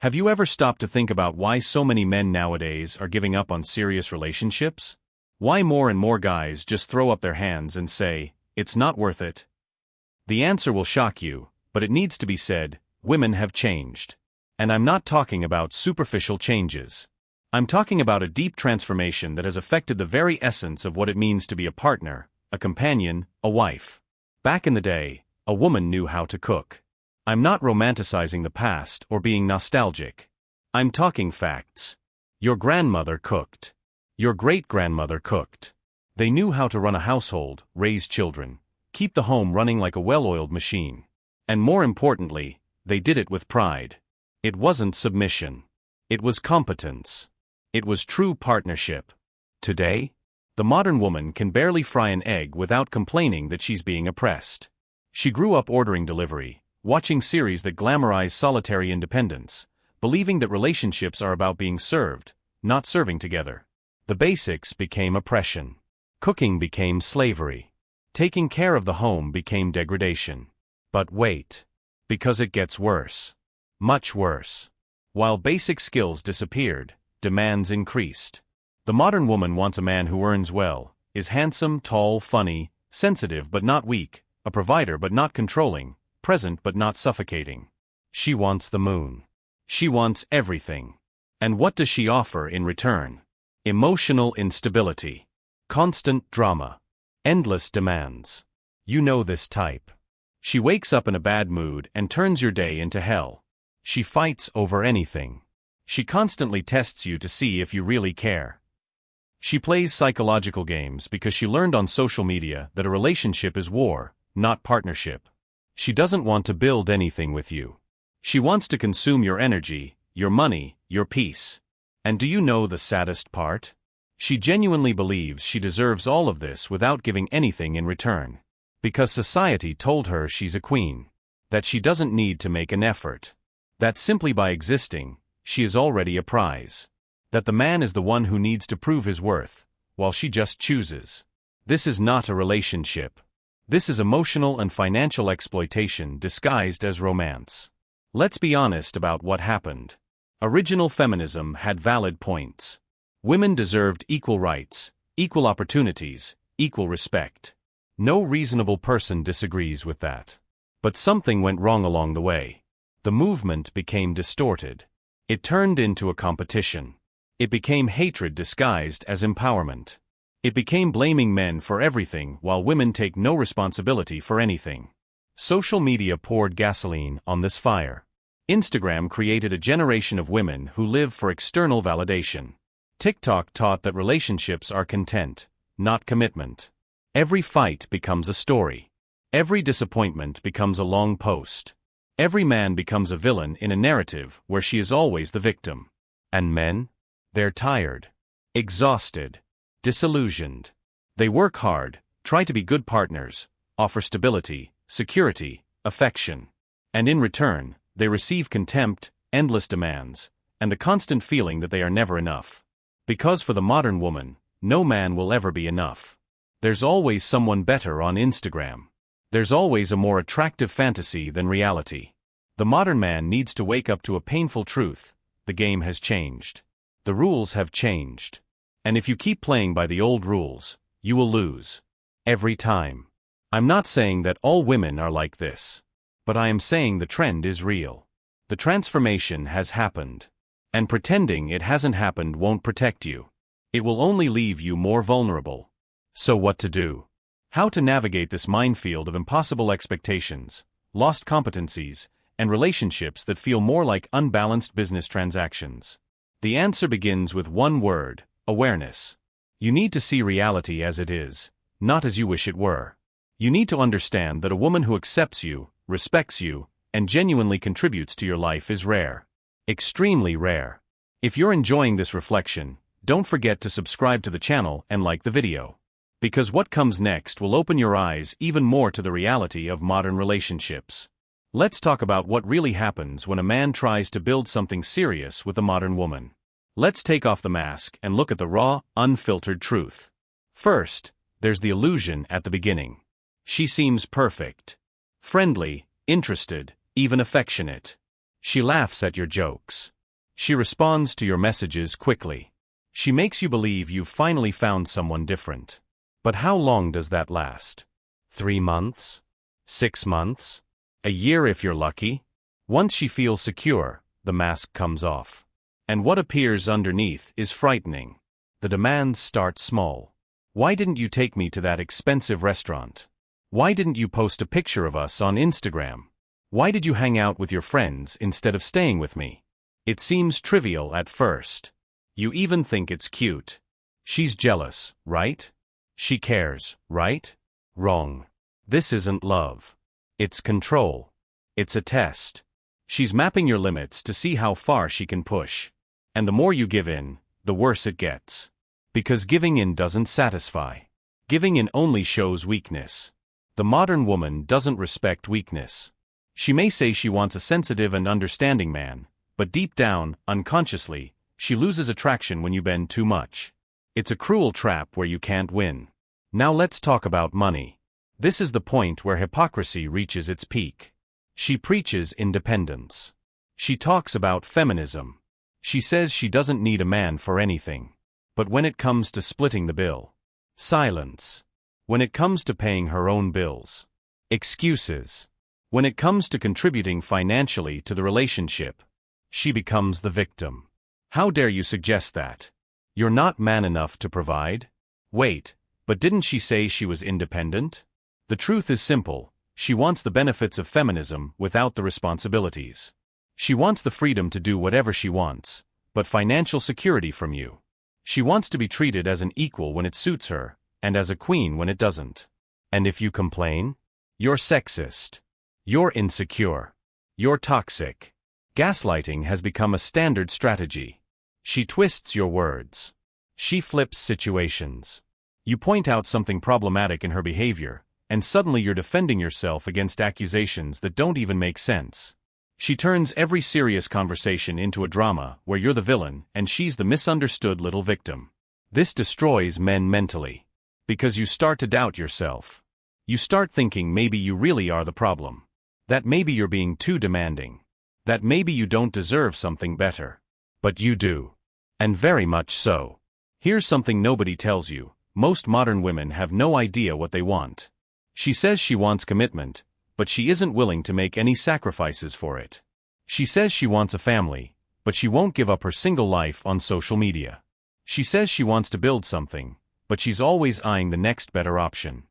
Have you ever stopped to think about why so many men nowadays are giving up on serious relationships? Why more and more guys just throw up their hands and say, "It's not worth it"? The answer will shock you, but it needs to be said: women have changed. And I'm not talking about superficial changes. I'm talking about a deep transformation that has affected the very essence of what it means to be a partner, a companion, a wife. Back in the day, a woman knew how to cook. I'm not romanticizing the past or being nostalgic. I'm talking facts. Your grandmother cooked. Your great-grandmother cooked. They knew how to run a household, raise children, keep the home running like a well-oiled machine. And more importantly, they did it with pride. It wasn't submission. It was competence. It was true partnership. Today, the modern woman can barely fry an egg without complaining that she's being oppressed. She grew up ordering delivery, watching series that glamorize solitary independence, believing that relationships are about being served, not serving together. The basics became oppression. Cooking became slavery. Taking care of the home became degradation. But wait. Because it gets worse. Much worse. While basic skills disappeared, demands increased. The modern woman wants a man who earns well, is handsome, tall, funny, sensitive but not weak, a provider but not controlling, present but not suffocating. She wants the moon. She wants everything. And what does she offer in return? Emotional instability. Constant drama. Endless demands. You know this type. She wakes up in a bad mood and turns your day into hell. She fights over anything. She constantly tests you to see if you really care. She plays psychological games because she learned on social media that a relationship is war, not partnership. She doesn't want to build anything with you. She wants to consume your energy, your money, your peace. And do you know the saddest part? She genuinely believes she deserves all of this without giving anything in return. Because society told her she's a queen. That she doesn't need to make an effort. That simply by existing, she is already a prize. That the man is the one who needs to prove his worth, while she just chooses. This is not a relationship. This is emotional and financial exploitation disguised as romance. Let's be honest about what happened. Original feminism had valid points. Women deserved equal rights, equal opportunities, equal respect. No reasonable person disagrees with that. But something went wrong along the way. The movement became distorted. It turned into a competition. It became hatred disguised as empowerment. It became blaming men for everything while women take no responsibility for anything. Social media poured gasoline on this fire. Instagram created a generation of women who live for external validation. TikTok taught that relationships are content, not commitment. Every fight becomes a story. Every disappointment becomes a long post. Every man becomes a villain in a narrative where she is always the victim. And men? They're tired. Exhausted. Disillusioned. They work hard, try to be good partners, offer stability, security, affection. And in return, they receive contempt, endless demands, and the constant feeling that they are never enough. Because for the modern woman, no man will ever be enough. There's always someone better on Instagram. There's always a more attractive fantasy than reality. The modern man needs to wake up to a painful truth: the game has changed. The rules have changed. And if you keep playing by the old rules, you will lose. Every time. I'm not saying that all women are like this. But I am saying the trend is real. The transformation has happened. And pretending it hasn't happened won't protect you. It will only leave you more vulnerable. So what to do? How to navigate this minefield of impossible expectations, lost competencies, and relationships that feel more like unbalanced business transactions? The answer begins with one word: awareness. You need to see reality as it is, not as you wish it were. You need to understand that a woman who accepts you, respects you, and genuinely contributes to your life is rare. Extremely rare. If you're enjoying this reflection, don't forget to subscribe to the channel and like the video. Because what comes next will open your eyes even more to the reality of modern relationships. Let's talk about what really happens when a man tries to build something serious with a modern woman. Let's take off the mask and look at the raw, unfiltered truth. First, there's the illusion at the beginning. She seems perfect. Friendly, interested, even affectionate. She laughs at your jokes. She responds to your messages quickly. She makes you believe you've finally found someone different. But how long does that last? 3 months? 6 months? A year if you're lucky? Once she feels secure, the mask comes off. And what appears underneath is frightening. The demands start small. Why didn't you take me to that expensive restaurant? Why didn't you post a picture of us on Instagram? Why did you hang out with your friends instead of staying with me? It seems trivial at first. You even think it's cute. She's jealous, right? She cares, right? Wrong. This isn't love. It's control. It's a test. She's mapping your limits to see how far she can push. And the more you give in, the worse it gets. Because giving in doesn't satisfy. Giving in only shows weakness. The modern woman doesn't respect weakness. She may say she wants a sensitive and understanding man, but deep down, unconsciously, she loses attraction when you bend too much. It's a cruel trap where you can't win. Now let's talk about money. This is the point where hypocrisy reaches its peak. She preaches independence. She talks about feminism. She says she doesn't need a man for anything. But when it comes to splitting the bill, silence. When it comes to paying her own bills, excuses. When it comes to contributing financially to the relationship, she becomes the victim. How dare you suggest that? You're not man enough to provide? Wait, but didn't she say she was independent? The truth is simple. She wants the benefits of feminism without the responsibilities. She wants the freedom to do whatever she wants, but financial security from you. She wants to be treated as an equal when it suits her, and as a queen when it doesn't. And if you complain, you're sexist. You're insecure. You're toxic. Gaslighting has become a standard strategy. She twists your words. She flips situations. You point out something problematic in her behavior, and suddenly you're defending yourself against accusations that don't even make sense. She turns every serious conversation into a drama where you're the villain and she's the misunderstood little victim. This destroys men mentally. Because you start to doubt yourself. You start thinking maybe you really are the problem. That maybe you're being too demanding. That maybe you don't deserve something better. But you do. And very much so. Here's something nobody tells you. Most modern women have no idea what they want. She says she wants commitment, but she isn't willing to make any sacrifices for it. She says she wants a family, but she won't give up her single life on social media. She says she wants to build something, but she's always eyeing the next better option.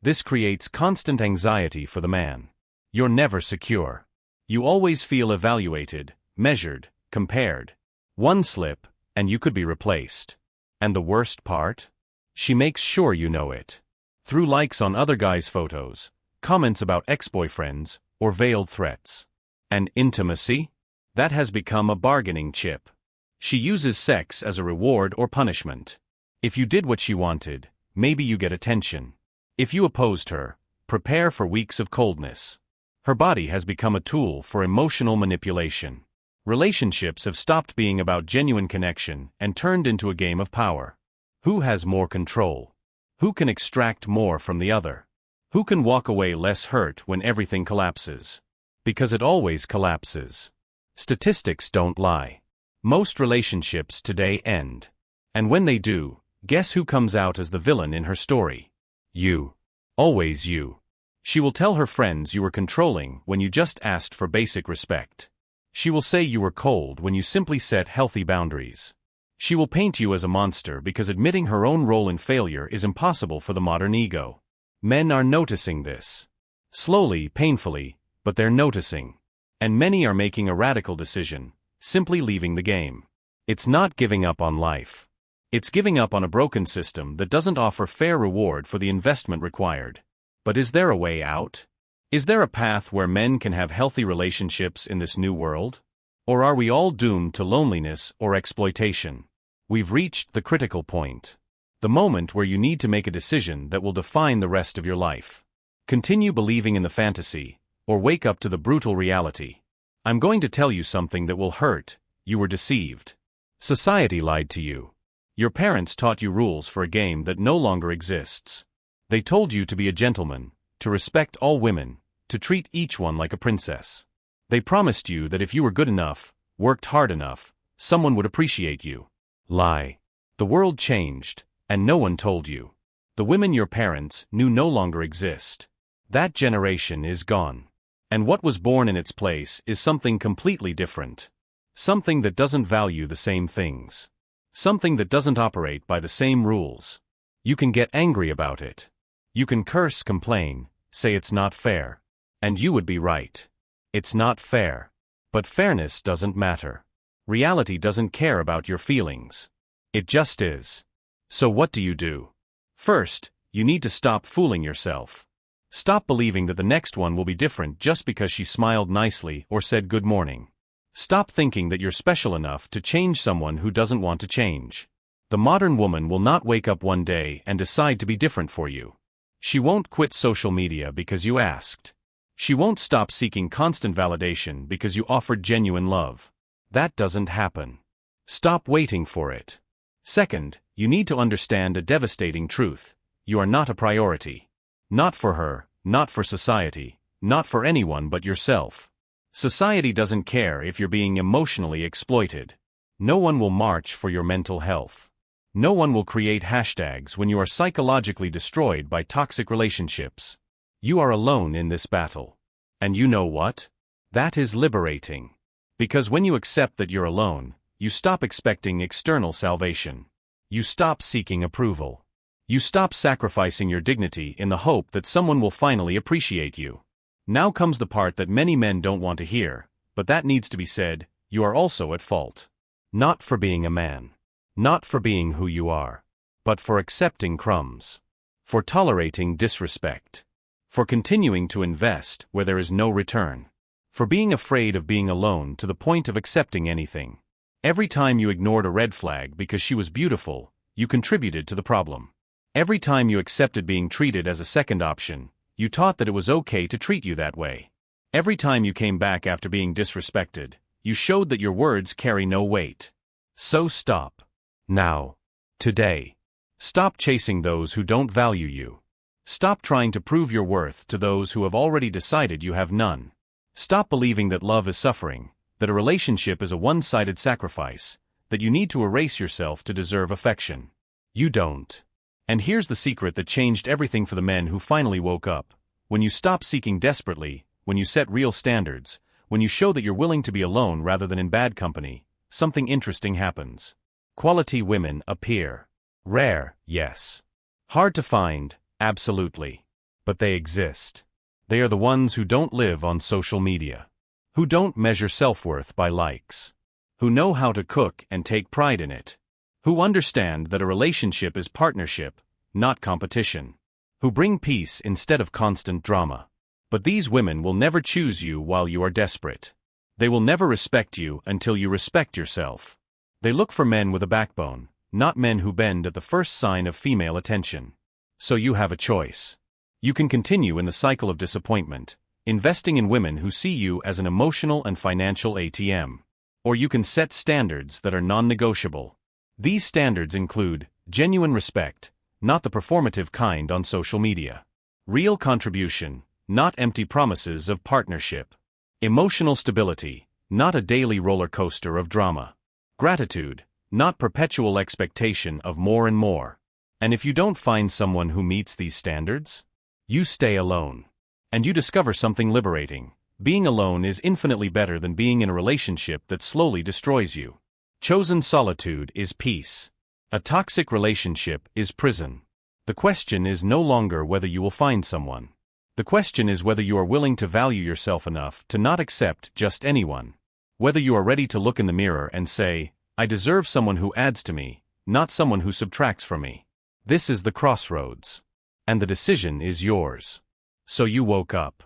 This creates constant anxiety for the man. You're never secure. You always feel evaluated, measured, compared. One slip, and you could be replaced. And the worst part? She makes sure you know it. Through likes on other guys' photos, comments about ex-boyfriends, or veiled threats. And intimacy? That has become a bargaining chip. She uses sex as a reward or punishment. If you did what she wanted, maybe you get attention. If you opposed her, prepare for weeks of coldness. Her body has become a tool for emotional manipulation. Relationships have stopped being about genuine connection and turned into a game of power. Who has more control? Who can extract more from the other? Who can walk away less hurt when everything collapses? Because it always collapses. Statistics don't lie. Most relationships today end. And when they do, guess who comes out as the villain in her story? You. Always you. She will tell her friends you were controlling when you just asked for basic respect. She will say you were cold when you simply set healthy boundaries. She will paint you as a monster because admitting her own role in failure is impossible for the modern ego. Men are noticing this. Slowly, painfully, but they're noticing. And many are making a radical decision, simply leaving the game. It's not giving up on life. It's giving up on a broken system that doesn't offer fair reward for the investment required. But is there a way out? Is there a path where men can have healthy relationships in this new world? Or are we all doomed to loneliness or exploitation? We've reached the critical point. The moment where you need to make a decision that will define the rest of your life. Continue believing in the fantasy, or wake up to the brutal reality. I'm going to tell you something that will hurt. You were deceived. Society lied to you. Your parents taught you rules for a game that no longer exists. They told you to be a gentleman, to respect all women, to treat each one like a princess. They promised you that if you were good enough, worked hard enough, someone would appreciate you. Lie. The world changed, and no one told you. The women your parents knew no longer exist. That generation is gone. And what was born in its place is something completely different. Something that doesn't value the same things. Something that doesn't operate by the same rules. You can get angry about it. You can curse, complain, say it's not fair. And you would be right. It's not fair. But fairness doesn't matter. Reality doesn't care about your feelings. It just is. So what do? First, you need to stop fooling yourself. Stop believing that the next one will be different just because she smiled nicely or said good morning. Stop thinking that you're special enough to change someone who doesn't want to change. The modern woman will not wake up one day and decide to be different for you. She won't quit social media because you asked. She won't stop seeking constant validation because you offered genuine love. That doesn't happen. Stop waiting for it. Second, you need to understand a devastating truth. You are not a priority. Not for her, not for society, not for anyone but yourself. Society doesn't care if you're being emotionally exploited. No one will march for your mental health. No one will create hashtags when you are psychologically destroyed by toxic relationships. You are alone in this battle. And you know what? That is liberating. Because when you accept that you're alone, you stop expecting external salvation. You stop seeking approval. You stop sacrificing your dignity in the hope that someone will finally appreciate you. Now comes the part that many men don't want to hear, but that needs to be said: you are also at fault. Not for being a man. Not for being who you are. But for accepting crumbs. For tolerating disrespect. For continuing to invest where there is no return. For being afraid of being alone to the point of accepting anything. Every time you ignored a red flag because she was beautiful, you contributed to the problem. Every time you accepted being treated as a second option, you taught that it was okay to treat you that way. Every time you came back after being disrespected, you showed that your words carry no weight. So stop. Now. Today. Stop chasing those who don't value you. Stop trying to prove your worth to those who have already decided you have none. Stop believing that love is suffering, that a relationship is a one-sided sacrifice, that you need to erase yourself to deserve affection. You don't. And here's the secret that changed everything for the men who finally woke up. When you stop seeking desperately, when you set real standards, when you show that you're willing to be alone rather than in bad company, something interesting happens. Quality women appear. Rare, yes. Hard to find, absolutely. But they exist. They are the ones who don't live on social media. Who don't measure self-worth by likes. Who know how to cook and take pride in it. Who understand that a relationship is partnership, not competition. Who bring peace instead of constant drama. But these women will never choose you while you are desperate. They will never respect you until you respect yourself. They look for men with a backbone, not men who bend at the first sign of female attention. So you have a choice. You can continue in the cycle of disappointment, investing in women who see you as an emotional and financial ATM. Or you can set standards that are non-negotiable. These standards include genuine respect, not the performative kind on social media. Real contribution, not empty promises of partnership. Emotional stability, not a daily roller coaster of drama. Gratitude, not perpetual expectation of more and more. And if you don't find someone who meets these standards, you stay alone. And you discover something liberating. Being alone is infinitely better than being in a relationship that slowly destroys you. Chosen solitude is peace. A toxic relationship is prison. The question is no longer whether you will find someone. The question is whether you are willing to value yourself enough to not accept just anyone. Whether you are ready to look in the mirror and say, I deserve someone who adds to me, not someone who subtracts from me. This is the crossroads. And the decision is yours. So you woke up.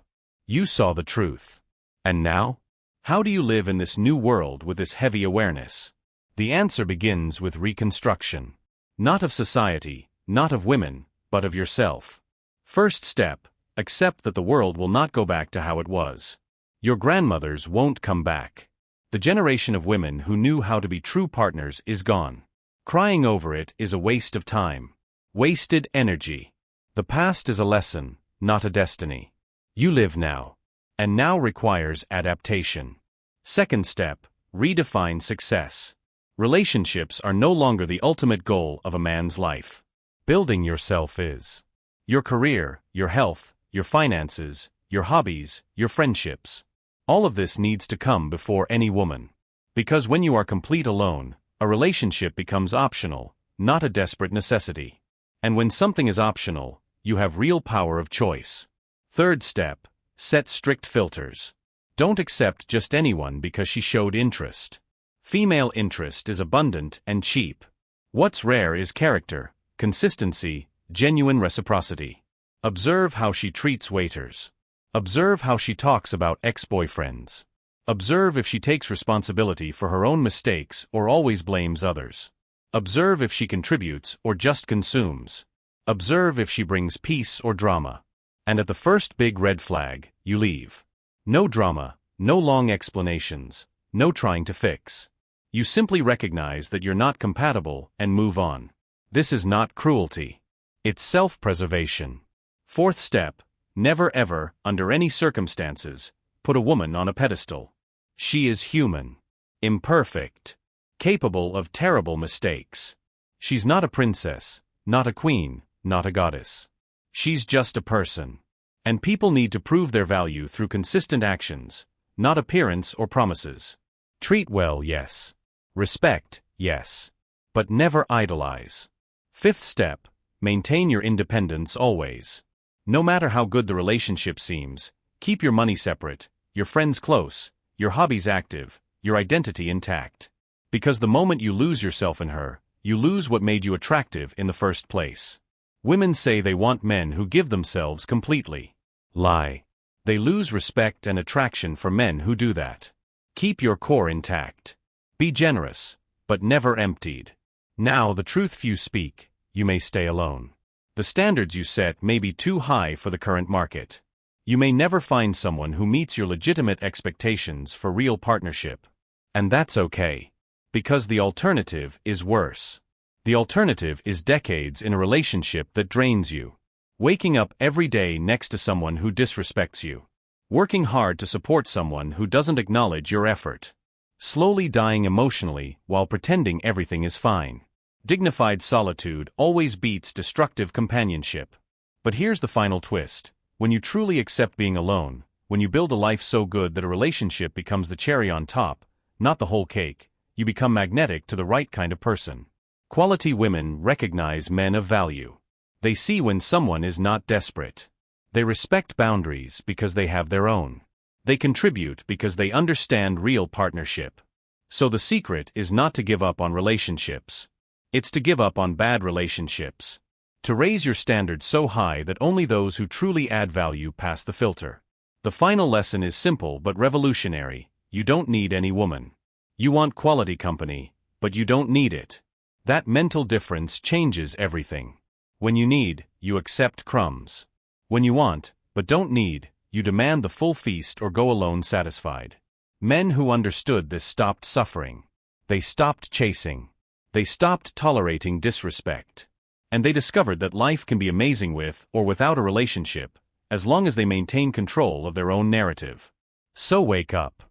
You saw the truth. And now? How do you live in this new world with this heavy awareness? The answer begins with reconstruction. Not of society, not of women, but of yourself. First step, accept that the world will not go back to how it was. Your grandmothers won't come back. The generation of women who knew how to be true partners is gone. Crying over it is a waste of time. Wasted energy. The past is a lesson, not a destiny. You live now. and now requires adaptation. Second step, redefine success. Relationships are no longer the ultimate goal of a man's life. Building yourself is. Your career, your health, your finances, your hobbies, your friendships. All of this needs to come before any woman. Because when you are complete alone, a relationship becomes optional, not a desperate necessity. And when something is optional, you have real power of choice. Third step, set strict filters. Don't accept just anyone because she showed interest. Female interest is abundant and cheap. What's rare is character, consistency, genuine reciprocity. Observe how she treats waiters. Observe how she talks about ex-boyfriends. Observe if she takes responsibility for her own mistakes or always blames others. Observe if she contributes or just consumes. Observe if she brings peace or drama. And at the first big red flag, you leave. No drama, no long explanations, no trying to fix. You simply recognize that you're not compatible and move on. This is not cruelty. It's self-preservation. Fourth step, never ever, under any circumstances, put a woman on a pedestal. She is human. Imperfect. Capable of terrible mistakes. She's not a princess, not a queen, not a goddess. She's just a person. And people need to prove their value through consistent actions, not appearance or promises. Treat well, yes. Respect, yes. But never idolize. Fifth step, maintain your independence always. No matter how good the relationship seems, keep your money separate, your friends close, your hobbies active, your identity intact. Because the moment you lose yourself in her, you lose what made you attractive in the first place. Women say they want men who give themselves completely. Lie. They lose respect and attraction for men who do that. Keep your core intact. Be generous, but never emptied. Now the truth few speak, you may stay alone. The standards you set may be too high for the current market. You may never find someone who meets your legitimate expectations for real partnership. And that's okay. Because the alternative is worse. The alternative is decades in a relationship that drains you. Waking up every day next to someone who disrespects you. Working hard to support someone who doesn't acknowledge your effort. Slowly dying emotionally while pretending everything is fine. Dignified solitude always beats destructive companionship. But here's the final twist. When you truly accept being alone, when you build a life so good that a relationship becomes the cherry on top, not the whole cake, you become magnetic to the right kind of person. Quality women recognize men of value. They see when someone is not desperate. They respect boundaries because they have their own. They contribute because they understand real partnership. So the secret is not to give up on relationships. It's to give up on bad relationships. To raise your standards so high that only those who truly add value pass the filter. The final lesson is simple but revolutionary. You don't need any woman. You want quality company, but you don't need it. That mental difference changes everything. When you need, you accept crumbs. When you want, but don't need, you demand the full feast or go alone satisfied. Men who understood this stopped suffering. They stopped chasing. They stopped tolerating disrespect. And they discovered that life can be amazing with or without a relationship, as long as they maintain control of their own narrative. So wake up.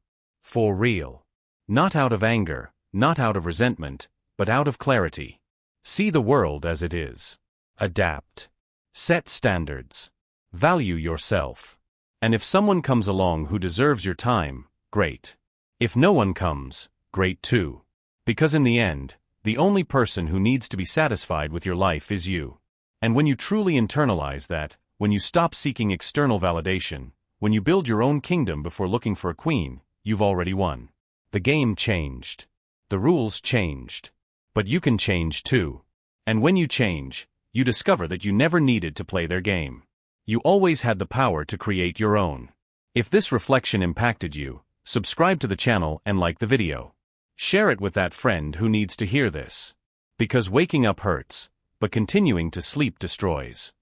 For real. Not out of anger, not out of resentment, but out of clarity. See the world as it is. Adapt. Set standards. Value yourself. And if someone comes along who deserves your time, great. If no one comes, great too. Because in the end, the only person who needs to be satisfied with your life is you. And when you truly internalize that, when you stop seeking external validation, when you build your own kingdom before looking for a queen, you've already won. The game changed. The rules changed. But you can change too. And when you change, you discover that you never needed to play their game. You always had the power to create your own. If this reflection impacted you, subscribe to the channel and like the video. Share it with that friend who needs to hear this. Because waking up hurts, but continuing to sleep destroys.